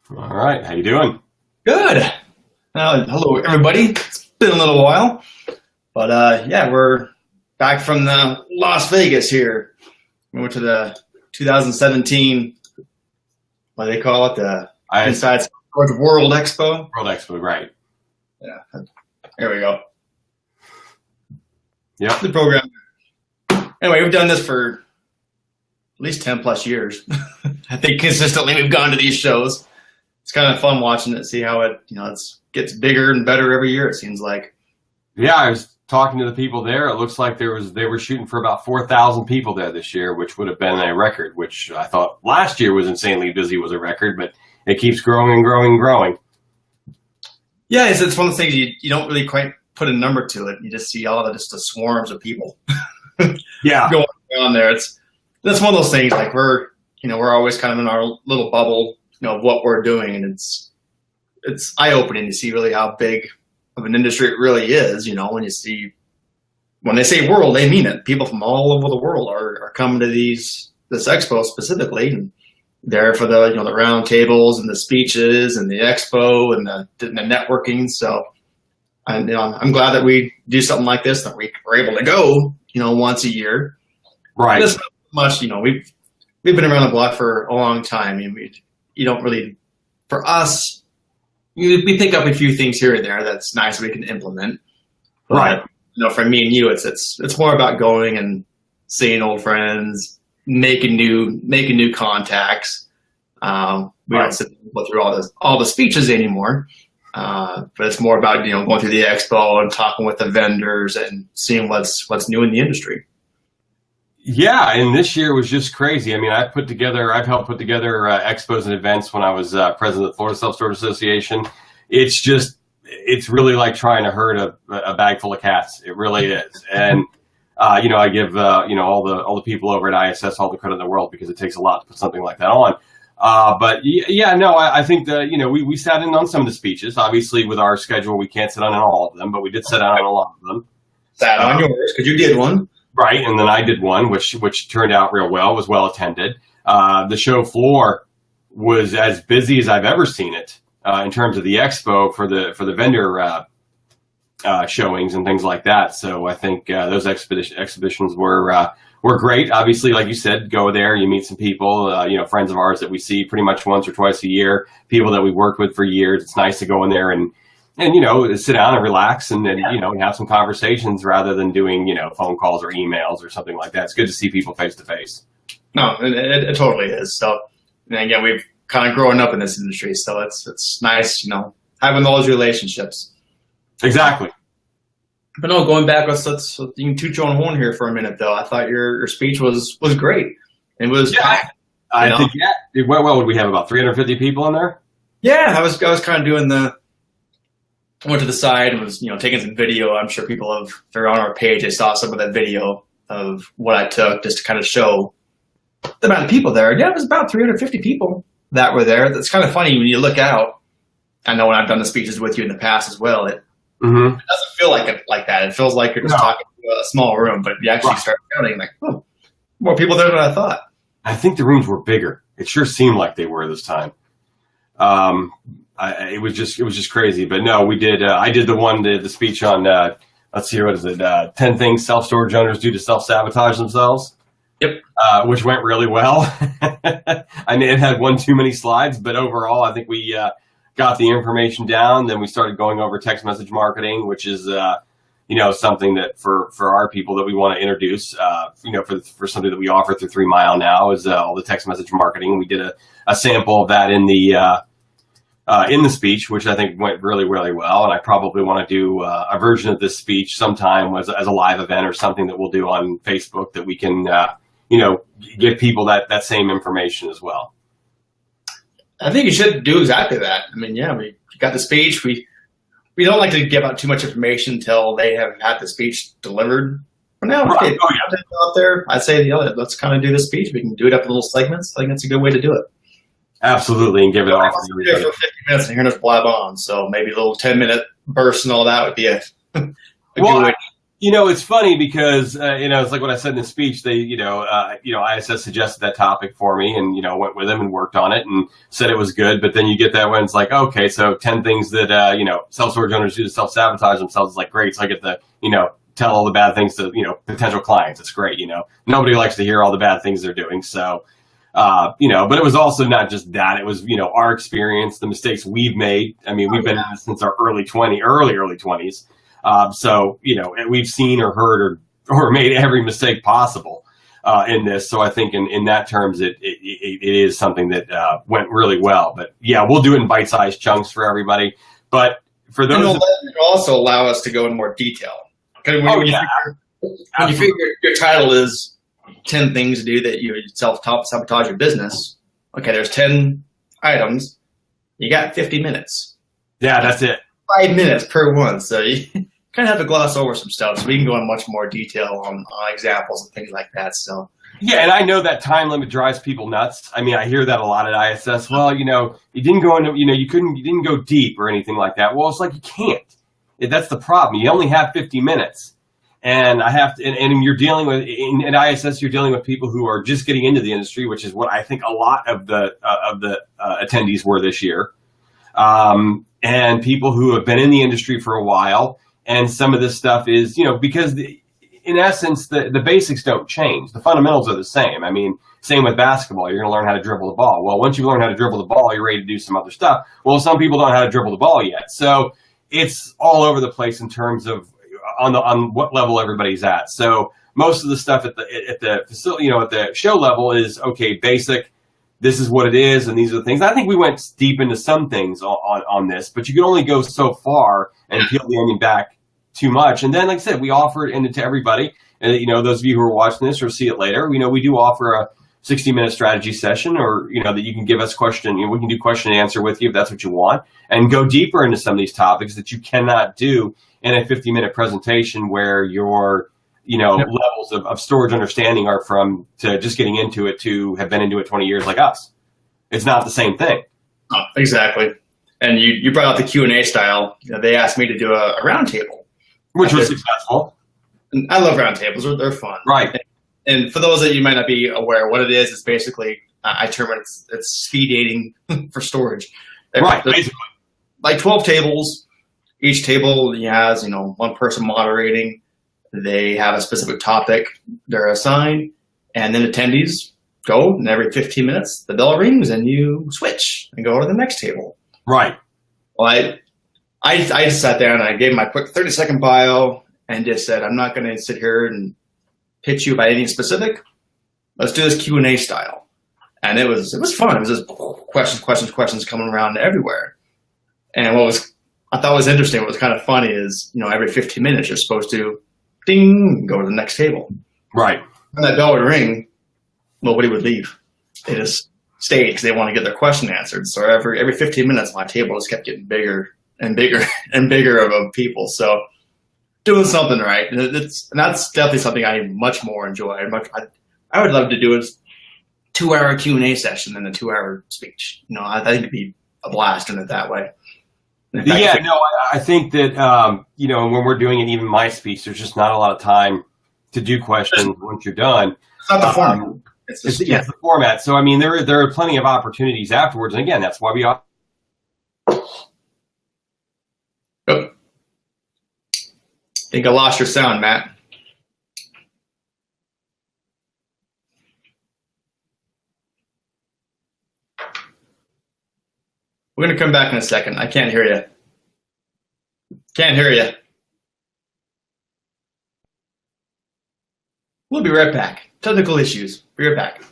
All right, how you doing? Good. Hello, everybody. It's been a little while, but yeah, we're back from the Las Vegas here. We went to the 2017. What do they call it? The Inside Storage World Expo. World Expo, right? Yeah. There we go. Yeah. The program. Anyway, we've done this for at least 10 plus years. I think consistently we've gone to these shows. It's kind of fun watching it, see how it gets bigger and better every year. It seems like. Yeah, I was talking to the people there. It looks like they were shooting for about 4,000 people there this year, which would have been a record. Which I thought last year was insanely busy was a record, but it keeps growing and growing and growing. Yeah, it's one of the things you don't really quite put a number to it. You just see all the swarms of people. Yeah, going on there. That's one of those things. Like we're always kind of in our little bubble, of what we're doing, and it's eye opening to see really how big of an industry it really is. When they say world, they mean it. People from all over the world are coming to this expo specifically, and there for the the round tables and the speeches and the expo and the networking. So I'm glad that we do something like this, that we are able to go once a year. right. It's not much. We've been around the block for a long time. I mean, you don't really, for us, we pick up a few things here and there that's nice we can implement. But, Right. For me and you, it's more about going and seeing old friends, making new contacts. We don't sit and go through all the speeches anymore, but it's more about going through the expo and talking with the vendors and seeing what's new in the industry. Yeah, and this year was just crazy. I mean, I've helped put together expos and events when I was president of the Florida Self-Storage Association. It's really like trying to herd a bag full of cats. It really is. And, I give, all the people over at ISS all the credit in the world because it takes a lot to put something like that on. But yeah, no, I think we sat in on some of the speeches. Obviously, with our schedule, we can't sit on all of them, but we did sit on a lot of them. Sat on yours because you did one. Right, and then I did one, which turned out real well, was well attended. The show floor was as busy as I've ever seen it in terms of the expo for the vendor showings and things like that. So I think those exhibitions were great. Obviously, like you said, go there, you meet some people, friends of ours that we see pretty much once or twice a year, people that we've worked with for years. It's nice to go in there and sit down and relax and have some conversations rather than doing, phone calls or emails or something like that. It's good to see people face to face. No, it totally is. So, and again, we've kind of grown up in this industry, so it's nice, having those relationships. Exactly. But no, going back, let's you can toot your own horn here for a minute, though. I thought your speech was great. It was. Yeah, I think it went well. Would we have about 350 people in there? Yeah, I was kind of doing I went to the side and was, taking some video. I'm sure people if they're on our page, they saw some of that video of what I took just to kind of show the amount of people there. Yeah, it was about 350 people that were there. That's kind of funny when you look out. I know when I've done the speeches with you in the past as well, it doesn't feel like that. It feels like you're just talking to a small room, but you actually start counting like, oh, more people there than I thought. I think the rooms were bigger. It sure seemed like they were this time. It was just crazy, but no, we did. I did the speech on. Let's see, what is it? 10 things self-storage owners do to self-sabotage themselves. Yep. Which went really well. I may have had one too many slides, but overall, I think we got the information down. Then we started going over text message marketing, which is something that for our people that we want to introduce. For something that we offer through 3 Mile now is all the text message marketing. We did a sample of that in the speech, which I think went really, really well. And I probably want to do a version of this speech sometime as a live event or something that we'll do on Facebook that we can, give people that same information as well. I think you should do exactly that. I mean, yeah, we got the speech. We don't like to give out too much information until they have had the speech delivered. For now, Right. Out there, I'd say, let's kind of do the speech. We can do it up in little segments. I think that's a good way to do it. Absolutely, and give it off. For 50 minutes and hearing us blab on. So maybe a little 10-minute burst and all that would be a good way. It's funny because it's like what I said in the speech. They, ISS suggested that topic for me, and went with them and worked on it and said it was good. But then you get that when it's like, okay, so 10 things that self storage owners do to self sabotage themselves. It's like, great, so I get to tell all the bad things to potential clients. It's great. Nobody likes to hear all the bad things they're doing. So. But it was also not just that. It was, our experience, the mistakes we've made. I mean, we've been in this since our early 20s. So, we've seen or heard or made every mistake possible in this. So I think in that terms, it is something that went really well. But yeah, we'll do it in bite-sized chunks for everybody. But for those, it'll also allow us to go in more detail. When you figure your title is 10 things to do that you self-sabotage your business. Okay, there's 10 items. You got 50 minutes. Yeah, that's it. 5 minutes per one. So you kind of have to gloss over some stuff. So we can go in much more detail on examples and things like that. So yeah, and I know that time limit drives people nuts. I mean, I hear that a lot at ISS. Well, you didn't go into, you didn't go deep or anything like that. Well, it's like you can't. That's the problem. You only have 50 minutes. And I have to, and you're dealing with in ISS, you're dealing with people who are just getting into the industry, which is what I think a lot of the attendees were this year, and people who have been in the industry for a while. And some of this stuff is, because in essence, the basics don't change. The fundamentals are the same. I mean, same with basketball. You're going to learn how to dribble the ball. Well, once you learn how to dribble the ball, you're ready to do some other stuff. Well, some people don't know how to dribble the ball yet. So it's all over the place in terms of on what level everybody's at. So most of the stuff at the facility, at the show level is okay, basic. This is what it is, and these are the things. I think we went deep into some things on this, but you can only go so far and peel the onion back too much. And then, like I said, we offered it to everybody. And those of you who are watching this or see it later, we do offer a 60-minute strategy session, or that you can give us question. We can do question and answer with you if that's what you want, and go deeper into some of these topics that you cannot do in a 50-minute presentation where your levels of storage understanding are from to just getting into it to have been into it 20 years like us. It's not the same thing. Oh, exactly. And you brought up the Q&A style. They asked me to do a roundtable, which was successful. And I love roundtables. They're fun. Right. And for those that you might not be aware, what it is basically, I term it, it's speed dating for storage. Right, basically. Like 12 tables. Each table has, one person moderating. They have a specific topic they're assigned. And then attendees go, and every 15 minutes, the bell rings, and you switch and go to the next table. Right. Well, I just sat down, and I gave my quick 30-second bio and just said, I'm not going to sit here and pitch you about anything specific. Let's do this Q&A style. And it was fun. It was just questions coming around everywhere. And I thought was interesting, what was kind of funny is, every 15 minutes you're supposed to ding, go to the next table. Right. When that bell would ring, nobody would leave. They just stayed because they want to get their question answered. So every 15 minutes, my table just kept getting bigger and bigger and bigger of people. So doing something right. And that's definitely something I much more enjoy. I would love to do a 2-hour Q&A session than a 2-hour speech. I think it'd be a blast doing it that way. I think that, when we're doing it, even my speech, there's just not a lot of time to do questions once you're done. It's not the format. It's the format. So, I mean, there are plenty of opportunities afterwards. And again, that's why we offer. Oh. I think I lost your sound, Matt. We're going to come back in a second. I can't hear you. Can't hear you. We'll be right back. Technical issues. Be right back.